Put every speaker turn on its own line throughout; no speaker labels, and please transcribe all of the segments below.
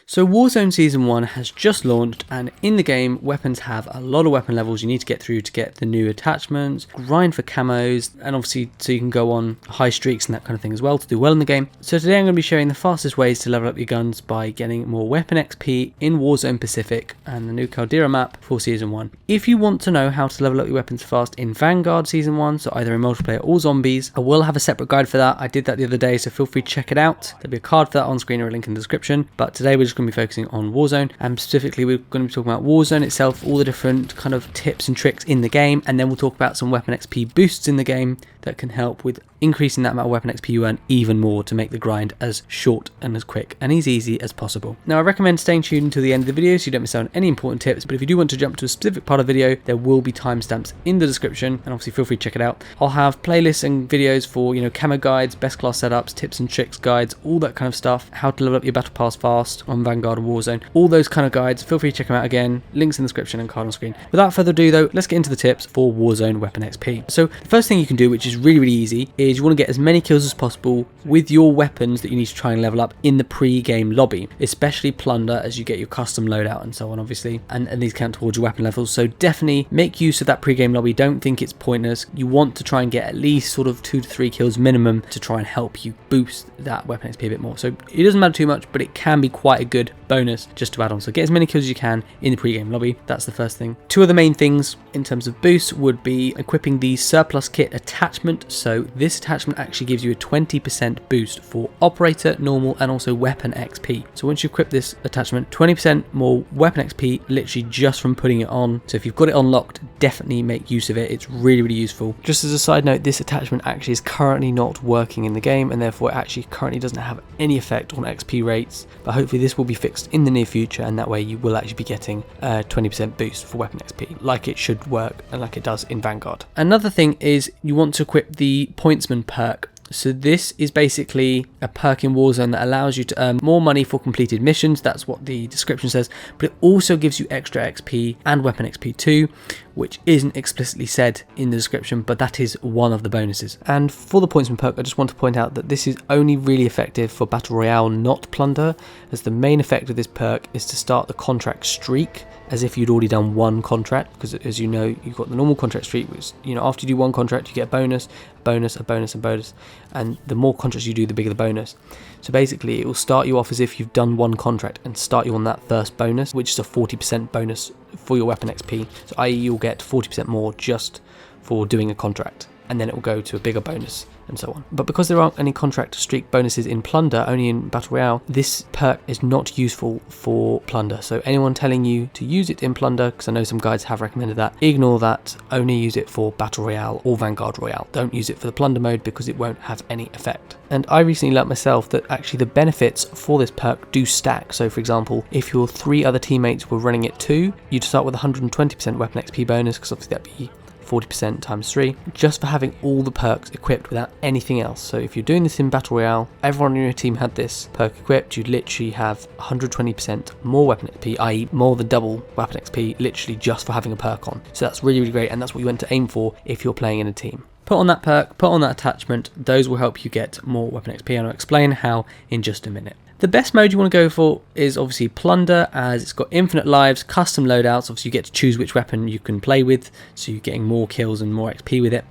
So Warzone Season 1 has just launched, and in the game, weapons have a lot of weapon levels you need to get through to get the new attachments, grind for camos, and obviously so you can go on high streaks and that kind of thing as well to do well in the game. So today I'm going to be sharing the fastest ways to level up your guns by getting more weapon XP in Warzone Pacific and the new Caldera map for Season 1. If you want to know how to level up your weapons fast in Vanguard Season 1, so either in multiplayer or zombies, I will have a separate guide for that. I did that the other day, so feel free to check it out. There'll be a card for that on screen or a link in the description, but today we're just going to be focusing on Warzone, and specifically we're going to be talking about Warzone itself, all the different kind of tips and tricks in the game, and then we'll talk about some weapon XP boosts in the game that can help with increasing that amount of weapon XP you earn even more to make the grind as short and as quick and as easy as possible. Now I recommend staying tuned until the end of the video so you don't miss out on any important tips, but if you do want to jump to a specific part of the video, there will be timestamps in the description, and obviously feel free to check it out. I'll have playlists and videos for, camo guides, best class setups, tips and tricks guides, all that kind of stuff, how to level up your battle pass fast on Vanguard and Warzone, all those kind of guides. Feel free to check them out again, links in the description and card on screen. Without further ado though, let's get into the tips for Warzone weapon XP. So the first thing you can do, which is really easy, is you want to get as many kills as possible with your weapons that you need to try and level up in the pre-game lobby, especially plunder as you get your custom loadout and so on, obviously, and these count towards your weapon levels. So definitely make use of that pre-game lobby. Don't think it's pointless. You want to try and get at least sort of 2 to 3 kills minimum to try and help you boost that weapon XP a bit more. So it doesn't matter too much, but it can be quite a good bonus just to add on. So get as many kills as you can in the pre-game lobby. That's the first thing. Two of the main things in terms of boosts would be equipping the surplus kit attachment. So this attachment actually gives you a 20% boost for operator, normal, and also weapon XP. So once you equip this attachment, 20% more weapon XP literally just from putting it on. So if you've got it unlocked, definitely make use of it. It's really useful. Just as a side note, this attachment actually is currently not working in the game, and therefore it actually currently doesn't have any effect on XP rates, but hopefully this will be fixed in the near future, and that way you will actually be getting a 20% boost for weapon XP like it should work and like it does in Vanguard. Another thing is you want to equip the Pointsman perk. So this is basically a perk in Warzone that allows you to earn more money for completed missions. That's what the description says, but it also gives you extra XP and weapon XP too, which isn't explicitly said in the description, but that is one of the bonuses. And for the Pointsman perk, I just want to point out that this is only really effective for Battle Royale, not Plunder, as the main effect of this perk is to start the contract streak as if you'd already done one contract, because as you know, you've got the normal contract streak, which, after you do one contract, you get a bonus, a bonus, and the more contracts you do, the bigger the bonus. So basically, it will start you off as if you've done one contract and start you on that first bonus, which is a 40% bonus for your weapon XP. So i.e. you'll get 40% more just for doing a contract, and then it will go to a bigger bonus and so on. But because there aren't any contract streak bonuses in Plunder, only in Battle Royale, this perk is not useful for Plunder. So anyone telling you to use it in Plunder, because I know some guides have recommended that, ignore that. Only use it for Battle Royale or Vanguard Royale. Don't use it for the Plunder mode because it won't have any effect. And I recently learnt myself that actually the benefits for this perk do stack. So for example, if your 3 other teammates were running it too, you'd start with 120% weapon XP bonus, because obviously that'd be 40% times 3, just for having all the perks equipped without anything else. So if you're doing this in Battle Royale, everyone in your team had this perk equipped, you'd literally have 120% more weapon XP, i.e. more than double weapon XP, literally just for having a perk on. So that's really great, and that's what you want to aim for if you're playing in a team. Put on that perk, put on that attachment, those will help you get more weapon XP, and I'll explain how in just a minute. The best mode you want to go for is obviously Plunder, as it's got infinite lives, custom loadouts. Obviously you get to choose which weapon you can play with, so you're getting more kills and more XP with it.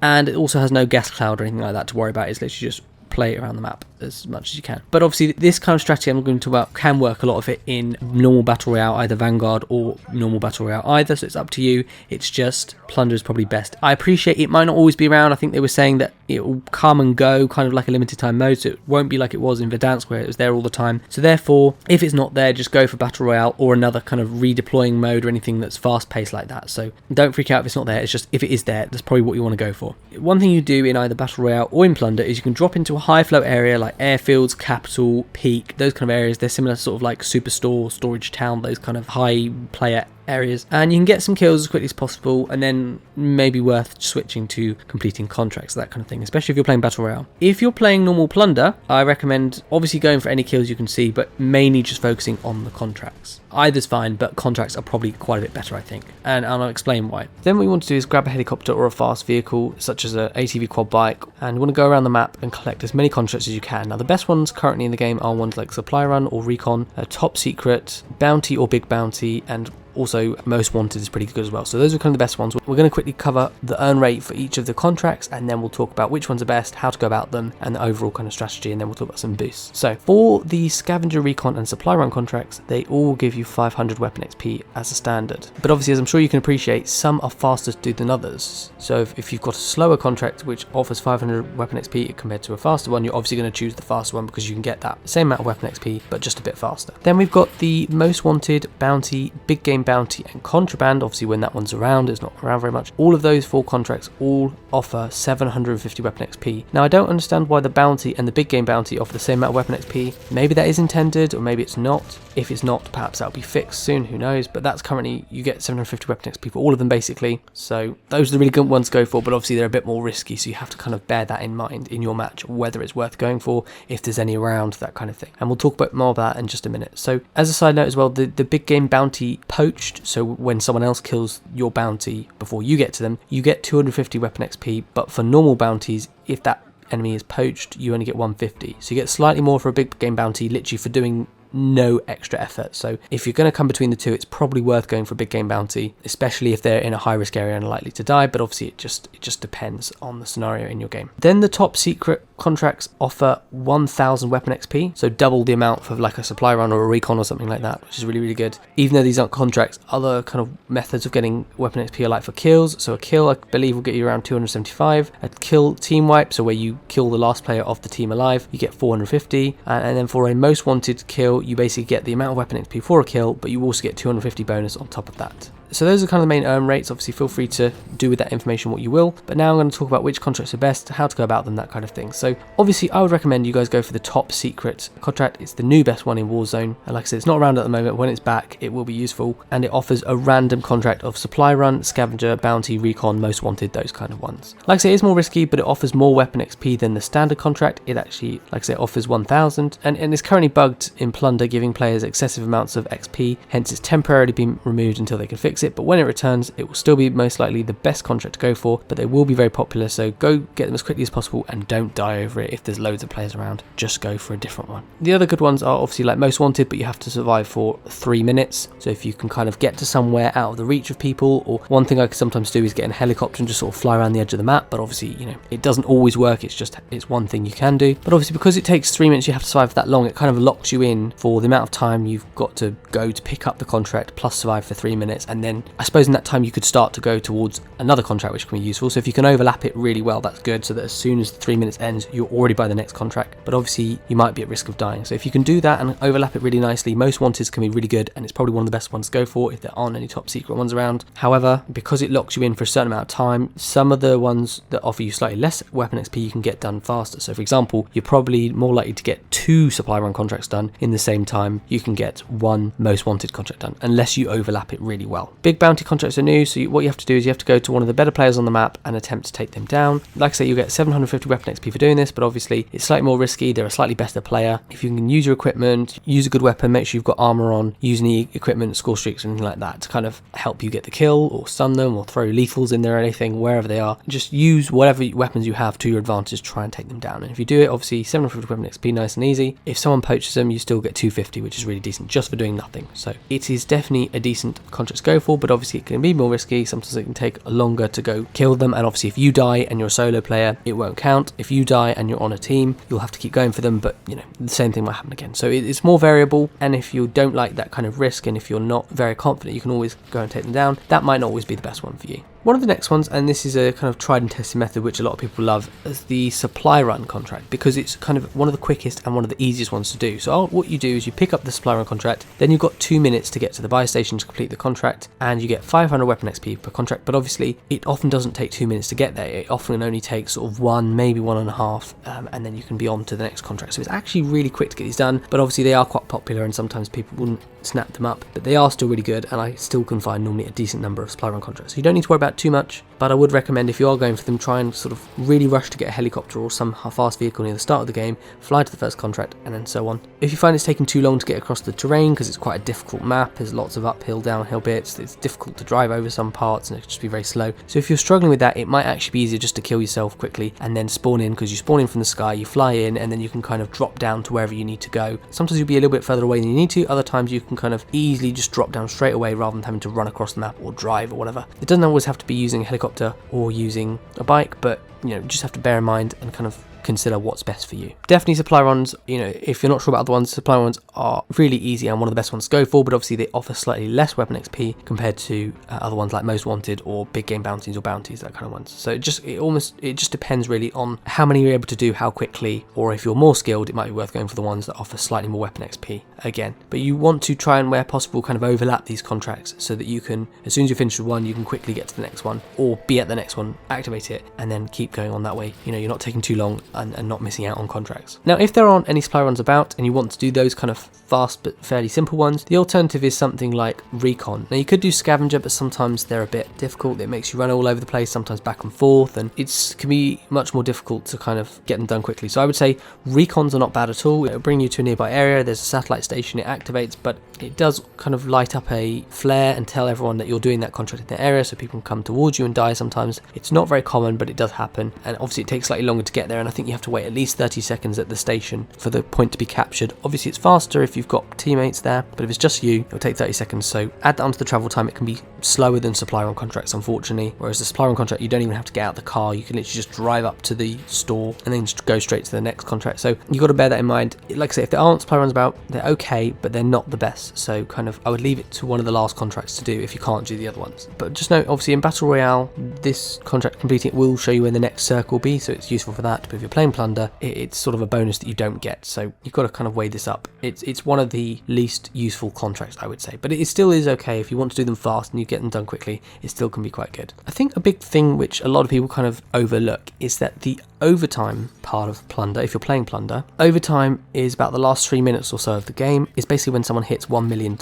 And it also has no gas cloud or anything like that to worry about. It's literally just play it around the map as much as you can. But obviously this kind of strategy I'm going to talk about can work a lot of it in normal Battle Royale, either Vanguard or normal Battle Royale either, so it's up to you. It's just Plunder is probably best. I appreciate it might not always be around. I think they were saying that it will come and go, kind of like a limited time mode, so it won't be like it was in Verdansk where it was there all the time. So therefore, if it's not there, just go for Battle Royale or another kind of redeploying mode or anything that's fast paced like that. So don't freak out if it's not there. It's just if it is there, that's probably what you want to go for. One thing you do in either Battle Royale or in Plunder is you can drop into a high flow area like airfields, capital, peak, those kind of areas. They're similar to sort of like Superstore, Storage Town, those kind of high player areas, and you can get some kills as quickly as possible, and then maybe worth switching to completing contracts, that kind of thing, especially if you're playing Battle Royale. If you're playing normal plunder, I recommend obviously going for any kills you can see, but mainly just focusing on the contracts. Either's fine, but contracts are probably quite a bit better, I think, and I'll explain why. Then what you want to do is grab a helicopter or a fast vehicle, such as an ATV quad bike, and you want to go around the map and collect as many contracts as you can. Now, the best ones currently in the game are ones like Supply Run or Recon, Top Secret, Bounty or Big Bounty, and also Most Wanted is pretty good as well. So those are kind of the best ones. We're going to quickly cover the earn rate for each of the contracts, and then we'll talk about which ones are best, how to go about them, and the overall kind of strategy, and then we'll talk about some boosts. So for the Scavenger, Recon and Supply Run contracts, they all give you 500 weapon XP as a standard. But obviously, as I'm sure you can appreciate, some are faster to do than others. So if you've got a slower contract which offers 500 weapon XP compared to a faster one, you're obviously going to choose the faster one because you can get that same amount of weapon XP but just a bit faster. Then we've got the Most Wanted, Bounty, Big Game Bounty and Contraband. Obviously when that one's around, it's not around very much. All of those 4 contracts all offer 750 weapon XP. Now I don't understand why the Bounty and the Big Game Bounty offer the same amount of weapon XP. Maybe that is intended, or maybe it's not. If it's not, perhaps that'll be fixed soon, who knows. But that's currently, you get 750 weapon XP for all of them basically. So those are the really good ones to go for, but obviously they're a bit more risky, so you have to kind of bear that in mind in your match, whether it's worth going for, if there's any around, that kind of thing. And we'll talk about more about that in just a minute. So as a side note as well, the Big Game Bounty poached, so when someone else kills your bounty before you get to them, you get 250 weapon XP, but for normal bounties, if that enemy is poached, you only get 150. So you get slightly more for a Big Game Bounty, literally for doing no extra effort. So if you're going to come between the two, it's probably worth going for a Big Game Bounty, especially if they're in a high risk area and are likely to die, but obviously it just depends on the scenario in your game. Then the Top Secret contracts offer 1000 weapon XP, so double the amount for like a Supply Run or a Recon or something like that, which is really, really good. Even though these aren't contracts, other kind of methods of getting weapon XP are like for kills. So a kill, I believe, will get you around 275. A kill team wipe, so where you kill the last player of the team alive, you get 450. And then for a Most Wanted kill, you basically get the amount of weapon XP for a kill, but you also get 250 bonus on top of that. So those are kind of the main earn rates. Obviously feel free to do with that information what you will, but now I'm going to talk about which contracts are best, how to go about them, that kind of thing. So obviously I would recommend you guys go for the Top Secret contract. It's the new best one in Warzone, and like I said, it's not around at the moment. When it's back, it will be useful, and it offers a random contract of Supply Run, Scavenger, Bounty, Recon, Most Wanted, those kind of ones. Like I say, it's more risky, but it offers more weapon XP than the standard contract. It actually, like I say, offers 1000, and it's currently bugged in Plunder, giving players excessive amounts of XP, hence it's temporarily been removed until they can fix it, but when it returns, it will still be most likely the best contract to go for, but they will be very popular, so go get them as quickly as possible and don't die over it. If there's loads of players around, just go for a different one. The other good ones are obviously like Most Wanted, but you have to survive for 3 minutes, so if you can kind of get to somewhere out of the reach of people, or one thing I could sometimes do is get in a helicopter and just sort of fly around the edge of the map, but obviously, you know, it doesn't always work. It's one thing you can do, but obviously because it takes 3 minutes, you have to survive for that long, it kind of locks you in for the amount of time you've got to go to pick up the contract plus survive for 3 minutes, and then I suppose in that time you could start to go towards another contract, which can be useful. So if you can overlap it really well, that's good, so that as soon as the 3 minutes ends, you're already by the next contract, but obviously you might be at risk of dying. So if you can do that and overlap it really nicely, Most Wanted can be really good, and it's probably one of the best ones to go for if there aren't any Top Secret ones around. However, because it locks you in for a certain amount of time, some of the ones that offer you slightly less weapon XP you can get done faster. So for example, you're probably more likely to get 2 Supply Run contracts done in the same time you can get 1 Most Wanted contract done, unless you overlap it really well. Big Bounty contracts are new, so what you have to do is you have to go to one of the better players on the map and attempt to take them down. Like I say, you get 750 weapon XP for doing this, but obviously it's slightly more risky. They're a slightly better player. If you can use your equipment, use a good weapon, make sure you've got armor on, use any equipment, score streaks, or anything like that to kind of help you get the kill, or stun them, or throw lethals in there or anything, wherever they are. Just use whatever weapons you have to your advantage, try and take them down. And if you do it, obviously 750 weapon XP, nice and easy. If someone poaches them, you still get 250, which is really decent just for doing nothing. So it is definitely a decent contract to go for, but obviously it can be more risky. Sometimes it can take longer to go kill them, and obviously if you die and you're a solo player, it won't count. If you die and you're on a team, you'll have to keep going for them, but you know, the same thing might happen again. So it's more variable, and if you don't like that kind of risk, and if you're not very confident you can always go and take them down, that might not always be the best one for you. One of the next ones, and this is a kind of tried and tested method which a lot of people love, is the supply run contract, because it's kind of one of the quickest and one of the easiest ones to do. So what you do is you pick up the supply run contract, then you've got 2 minutes to get to the buy station to complete the contract, and you get 500 weapon XP per contract. But obviously it often doesn't take 2 minutes to get there. It often only takes sort of 1, maybe 1.5, and then you can be on to the next contract. So it's actually really quick to get these done, but obviously they are quite popular and sometimes people wouldn't snap them up, but they are still really good, and I still can find normally a decent number of supply run contracts. So you don't need to worry about too much, but I would recommend if you are going for them, try and sort of really rush to get a helicopter or some fast vehicle near the start of the game, fly to the first contract, and then so on. If you find it's taking too long to get across the terrain because it's quite a difficult map, there's lots of uphill, downhill bits, it's difficult to drive over some parts and it can just be very slow. So if you're struggling with that, it might actually be easier just to kill yourself quickly and then spawn in, because you spawn in from the sky, you fly in, and then you can kind of drop down to wherever you need to go. Sometimes you'll be a little bit further away than you need to, other times you can kind of easily just drop down straight away rather than having to run across the map or drive or whatever. It doesn't always have to be using a helicopter or using a bike, but you know, just have to bear in mind and kind of consider what's best for you. Definitely supply runs, you know, if you're not sure about other ones, supply runs are really easy and one of the best ones to go for, but obviously they offer slightly less weapon XP compared to other ones like Most Wanted or big game bounties or bounties, that kind of ones. So it just depends really on how many you're able to do, how quickly, or if you're more skilled, it might be worth going for the ones that offer slightly more weapon XP again. But you want to try and, where possible, kind of overlap these contracts so that you can, as soon as you finish with one, you can quickly get to the next one or be at the next one, activate it, and then keep going on that way. You know, you're not taking too long and not missing out on contracts. Now, if there aren't any supply runs about and you want to do those kind of fast but fairly simple ones, the alternative is something like recon. Now, you could do scavenger, but sometimes they're a bit difficult. It makes you run all over the place, sometimes back and forth, and it can be much more difficult to kind of get them done quickly. So I would say recons are not bad at all. It'll bring you to a nearby area, there's a satellite station, it activates, but it does kind of light up a flare and tell everyone that you're doing that contract in that area, so people can come towards you and die sometimes. It's not very common, but it does happen, and obviously it takes slightly longer to get there, and I think you have to wait at least 30 seconds at the station for the point to be captured. Obviously it's faster if you've got teammates there, but if it's just you, it'll take 30 seconds, so add that onto the travel time. It can be slower than supply run contracts, unfortunately, whereas the supply run contract, you don't even have to get out the car, you can literally just drive up to the store and then just go straight to the next contract. So you've got to bear that in mind. Like I say, if there aren't supply runs about, they're okay, but they're not the best, so kind of I would leave it to one of the last contracts to do if you can't do the other ones. But just note, obviously in Battle Royale, this contract completing it will show you where the next circle will be, so it's useful for that, but if you're playing Plunder, it's sort of a bonus that you don't get, so you've got to kind of weigh this up. It's one of the least useful contracts, I would say, but it still is okay if you want to do them fast and you get them done quickly. It still can be quite good. I think a big thing which a lot of people kind of overlook is that the overtime part of Plunder, if you're playing Plunder, overtime is about the last 3 minutes or so of the game. It's basically when someone hits $1 million.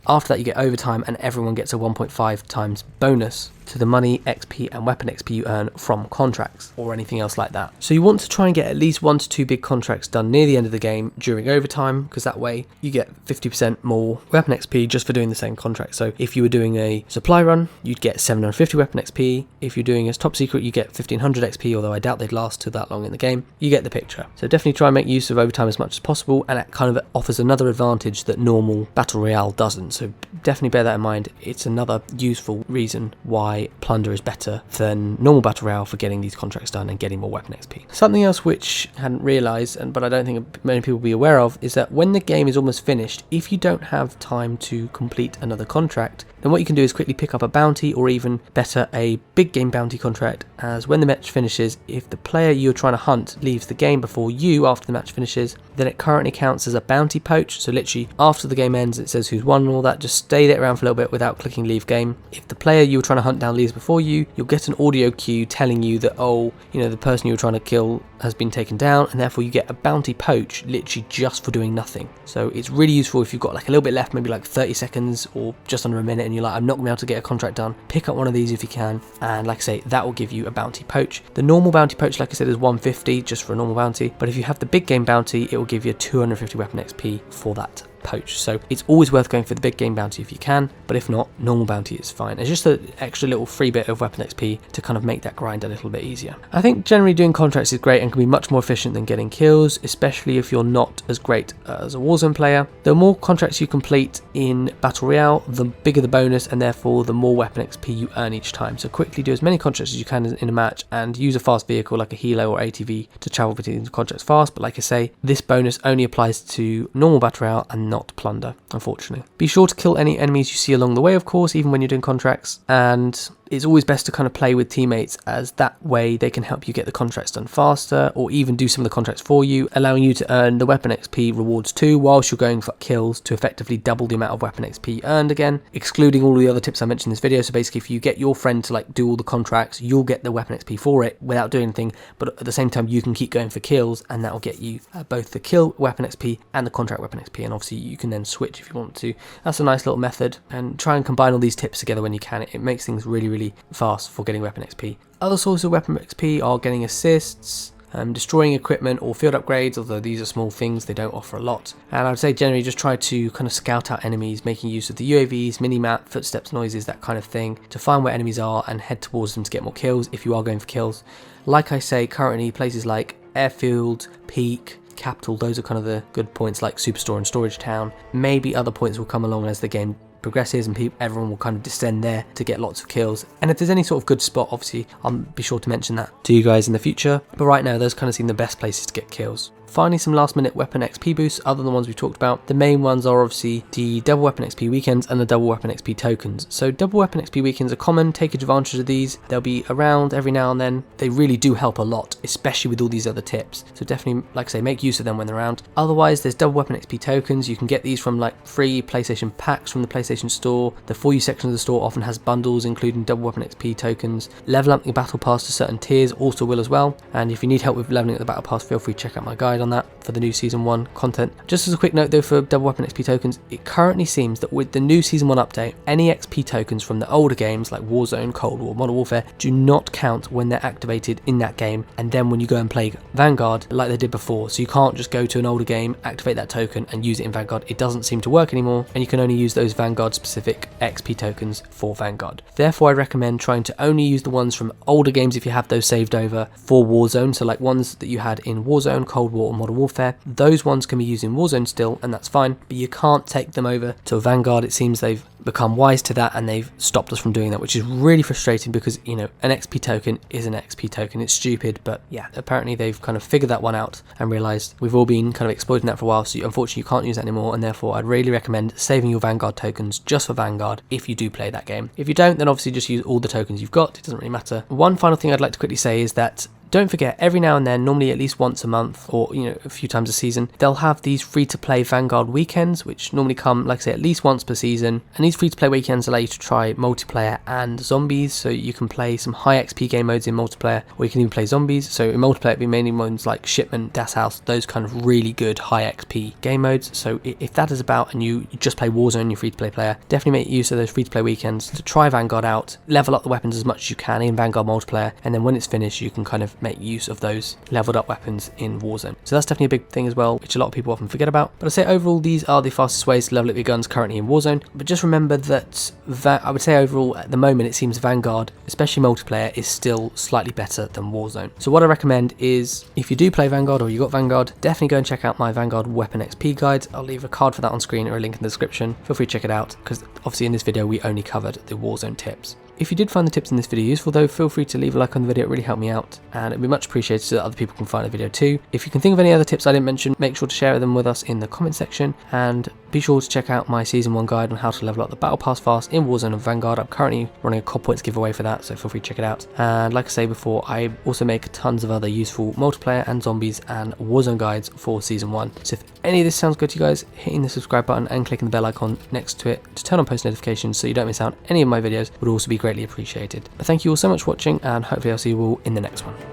After that you get overtime and everyone gets a 1.5 times bonus to the money, XP and weapon XP you earn from contracts or anything else like that. So you want to try and get at least 1 to 2 big contracts done near the end of the game during overtime, because that way you get 50% more weapon XP just for doing the same contract. So if you were doing a supply run, you'd get 750 weapon XP. If you're doing a top secret, you get 1500 XP, although I doubt they'd last too that long in the game. You get the picture. So definitely try and make use of overtime as much as possible, and it kind of offers another advantage that normal Battle Royale doesn't. So definitely bear that in mind. It's another useful reason why Plunder is better than normal Battle Royale for getting these contracts done and getting more weapon XP. Something else which I hadn't realised, but I don't think many people will be aware of, is that when the game is almost finished, if you don't have time to complete another contract, then what you can do is quickly pick up a bounty, or even better, a big game bounty contract, as when the match finishes, if the player you're trying to hunt leaves the game before you after the match finishes, then it currently counts as a bounty poach. So literally after the game ends, it says who's won and all that, just stay there around for a little bit without clicking leave game. If the player you were trying to hunt down leaves before you, you'll get an audio cue telling you that, oh, you know, the person you were trying to kill has been taken down, and therefore you get a bounty poach literally just for doing nothing. So it's really useful if you've got like a little bit left, maybe like 30 seconds or just under a minute, and you're like, I'm not going to be able to get a contract done. Pick up one of these if you can, and like I say, that will give you a bounty poach. The normal bounty poach, like I said, is 150 just for a normal bounty, but if you have the big game bounty, it will give you 250 weapon XP for that poach. So it's always worth going for the big game bounty if you can, but if not, normal bounty is fine. It's just an extra little free bit of weapon XP to kind of make that grind a little bit easier. I think generally doing contracts is great and can be much more efficient than getting kills, especially if you're not as great as a Warzone player. The more contracts you complete in Battle Royale, the bigger the bonus, and therefore the more weapon XP you earn each time. So quickly do as many contracts as you can in a match, and use a fast vehicle like a helo or ATV to travel between contracts fast. But like I say, this bonus only applies to normal Battle Royale and not Plunder, unfortunately. Be sure to kill any enemies you see along the way, of course, even when you're doing contracts, and it's always best to kind of play with teammates, as that way they can help you get the contracts done faster, or even do some of the contracts for you, allowing you to earn the weapon XP rewards too whilst you're going for kills to effectively double the amount of weapon XP earned again, excluding all the other tips I mentioned in this video. So basically, if you get your friend to like do all the contracts, you'll get the weapon XP for it without doing anything, but at the same time you can keep going for kills, and that will get you both the kill weapon XP and the contract weapon XP, and obviously you can then switch if you want to. That's a nice little method, and try and combine all these tips together when you can. It makes things really fast for getting weapon XP. Other sources of weapon XP are getting assists, destroying equipment or field upgrades, although these are small things, they don't offer a lot. And I would say generally just try to kind of scout out enemies, making use of the UAVs, minimap, footsteps, noises, that kind of thing, to find where enemies are and head towards them to get more kills if you are going for kills. Like I say, currently places like Airfield, Peak, Capital, those are kind of the good points, like Superstore and Storage Town. Maybe other points will come along as the game progresses and everyone will kind of descend there to get lots of kills, and if there's any sort of good spot, obviously I'll be sure to mention that to you guys in the future, but right now those kind of seem the best places to get kills. Finally, some last minute weapon XP boosts other than the ones we talked about. The main ones are obviously the double weapon XP weekends and the double weapon XP tokens. So double weapon XP weekends are common, take advantage of these. They'll be around every now and then. They really do help a lot, especially with all these other tips. So definitely, like I say, make use of them when they're around. Otherwise, there's double weapon XP tokens. You can get these from like free PlayStation packs from the PlayStation Store. The For You section of the store often has bundles including double weapon XP tokens. Level up your battle pass to certain tiers also will as well. And if you need help with leveling up the battle pass, feel free to check out my guide on that for the new Season 1 content. Just as a quick note though, for double weapon XP tokens, it currently seems that with the new Season 1 update, any XP tokens from the older games like Warzone, Cold War, Modern Warfare do not count when they're activated in that game, and then when you go and play Vanguard like they did before. So you can't just go to an older game, activate that token and use it in Vanguard. It doesn't seem to work anymore, and you can only use those Vanguard specific XP tokens for Vanguard. Therefore, I recommend trying to only use the ones from older games if you have those saved over for Warzone. So like ones that you had in Warzone, Cold War or Modern Warfare, those ones can be used in Warzone still, and that's fine, but you can't take them over to Vanguard. It seems they've become wise to that and they've stopped us from doing that, which is really frustrating because, you know, an XP token is an XP token. It's stupid, but yeah, apparently they've kind of figured that one out and realized we've all been kind of exploiting that for a while, so unfortunately you can't use that anymore, and therefore I'd really recommend saving your Vanguard tokens just for Vanguard if you do play that game. If you don't, then obviously just use all the tokens you've got. It doesn't really matter. One final thing I'd like to quickly say is that don't forget, every now and then, normally at least once a month or, you know, a few times a season, they'll have these free-to-play Vanguard weekends, which normally come, like I say, at least once per season. And these free-to-play weekends allow you to try multiplayer and zombies, so you can play some high XP game modes in multiplayer, or you can even play zombies. So in multiplayer, it'd be mainly ones like Shipment, Das House, those kind of really good high XP game modes. So if that is about and you just play Warzone, you're free-to-play player, definitely make use of those free-to-play weekends to try Vanguard out, level up the weapons as much as you can in Vanguard multiplayer, and then when it's finished, you can kind of make use of those leveled up weapons in Warzone. So that's definitely a big thing as well, which a lot of people often forget about. But I'd say overall, these are the fastest ways to level up your guns currently in Warzone. But just remember that I would say overall, at the moment, it seems Vanguard, especially multiplayer, is still slightly better than Warzone. So what I recommend is, if you do play Vanguard or you got Vanguard, definitely go and check out my Vanguard Weapon XP guide. I'll leave a card for that on screen or a link in the description. Feel free to check it out, because obviously in this video we only covered the Warzone tips. If you did find the tips in this video useful though, feel free to leave a like on the video. It really helped me out, and it'd be much appreciated so that other people can find the video too. If you can think of any other tips I didn't mention, make sure to share them with us in the comment section, and be sure to check out my Season 1 guide on how to level up the Battle Pass fast in Warzone and Vanguard. I'm currently running a COD Points Giveaway for that, so feel free to check it out. And like I say before, I also make tons of other useful multiplayer and zombies and Warzone guides for Season 1. So if any of this sounds good to you guys, hitting the subscribe button and clicking the bell icon next to it to turn on post notifications so you don't miss out any of my videos would also be greatly appreciated. But thank you all so much for watching, and hopefully I'll see you all in the next one.